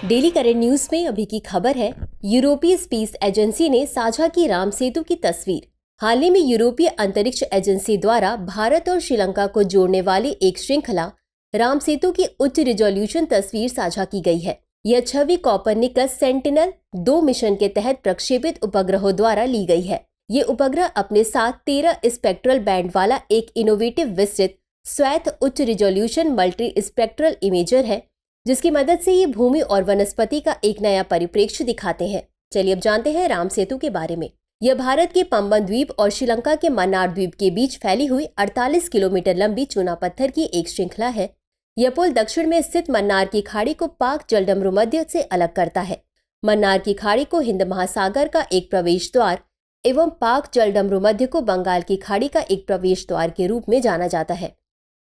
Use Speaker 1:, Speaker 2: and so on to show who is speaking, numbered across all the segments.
Speaker 1: Daily current news में अभी की खबर है, यूरोपीय स्पेस एजेंसी ने साझा की राम सेतु की तस्वीर। हाल ही में यूरोपीय अंतरिक्ष एजेंसी द्वारा भारत और श्रीलंका को जोड़ने वाली एक श्रृंखला राम सेतु की उच्च रिजोल्यूशन तस्वीर साझा की गई है। यह छवि कोपरनिकस सेंटिनल-2 मिशन के तहत प्रक्षेपित उपग्रहों द्वारा ली गई है। ये उपग्रह अपने साथ 13 स्पेक्ट्रल बैंड वाला एक इनोवेटिव विस्तृत स्वैत उच्च रिजोल्यूशन मल्टी स्पेक्ट्रल इमेजर है, जिसकी मदद से ये भूमि और वनस्पति का एक नया परिप्रेक्ष्य दिखाते हैं। चलिए अब जानते हैं राम सेतु के बारे में। यह भारत के पंबन द्वीप और श्रीलंका के मन्नार द्वीप के बीच फैली हुई 48 किलोमीटर लंबी चूना पत्थर की एक श्रृंखला है। यह पुल दक्षिण में स्थित मन्नार की खाड़ी को पाक जलडमरू मध्य से अलग करता है। मन्नार की खाड़ी को हिंद महासागर का एक प्रवेश द्वार एवं पाक जलडमरू मध्य को बंगाल की खाड़ी का एक प्रवेश द्वार के रूप में जाना जाता है।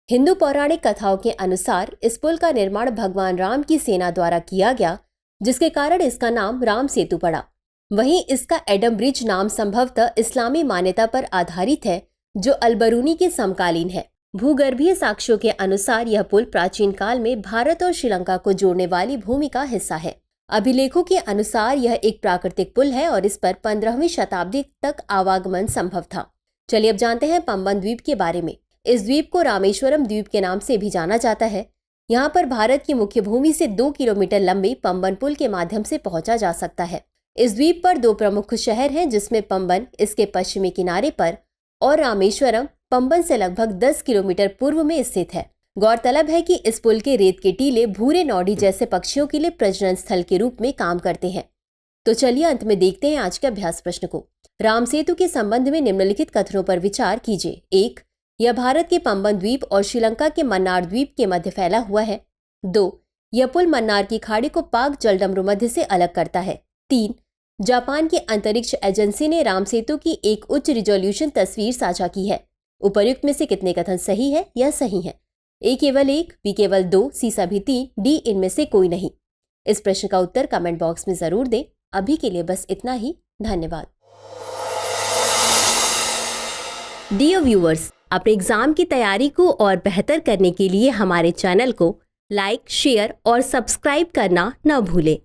Speaker 1: हिंदू पौराणिक कथाओं के अनुसार इस पुल का निर्माण भगवान राम की सेना द्वारा किया गया, जिसके कारण इसका नाम राम सेतु पड़ा। वहीं इसका एडम ब्रिज नाम संभवतः इस्लामी मान्यता पर आधारित है, जो अलबरूनी के समकालीन है। भूगर्भीय साक्ष्यों के अनुसार यह पुल प्राचीन काल में भारत और श्रीलंका को जोड़ने वाली भूमि का हिस्सा है। अभिलेखों के अनुसार यह एक प्राकृतिक पुल है और इस पर 15वीं शताब्दी तक आवागमन संभव था। चलिए अब जानते हैं पंबन द्वीप के बारे में। इस द्वीप को रामेश्वरम द्वीप के नाम से भी जाना जाता है। यहाँ पर भारत की मुख्य भूमि से 2 किलोमीटर लंबी पंबन पुल के माध्यम से पहुंचा जा सकता है। इस द्वीप पर 2 प्रमुख शहर हैं, जिसमें पंबन इसके पश्चिमी किनारे पर और रामेश्वरम पंबन से लगभग 10 किलोमीटर पूर्व में स्थित है। गौरतलब है कि इस पुल के रेत के टीले भूरे नौडी जैसे पक्षियों के लिए प्रजनन स्थल के रूप में काम करते हैं। तो चलिए अंत में देखते हैं आज के अभ्यास प्रश्न को। राम सेतु के संबंध में निम्नलिखित कथनों पर विचार कीजिए। 1. यह भारत के पंबन द्वीप और श्रीलंका के मन्नार द्वीप के मध्य फैला हुआ है। 2. यह पुल मन्नार की खाड़ी को पाक जलडमरू मध्य से अलग करता है। 3. जापान की अंतरिक्ष एजेंसी ने राम सेतु की एक उच्च रिजोल्यूशन तस्वीर साझा की है। उपर्युक्त में से कितने कथन सही है या सही है? ए केवल 1, बी केवल 2, सी सभी 3, डी इनमें से कोई नहीं। इस प्रश्न का उत्तर कमेंट बॉक्स में जरूर दें। अभी के लिए बस इतना ही। धन्यवाद। डियर व्यूअर्स, अपने एग्जाम की तैयारी को और बेहतर करने के लिए हमारे चैनल को लाइक, शेयर और सब्सक्राइब करना न भूलें।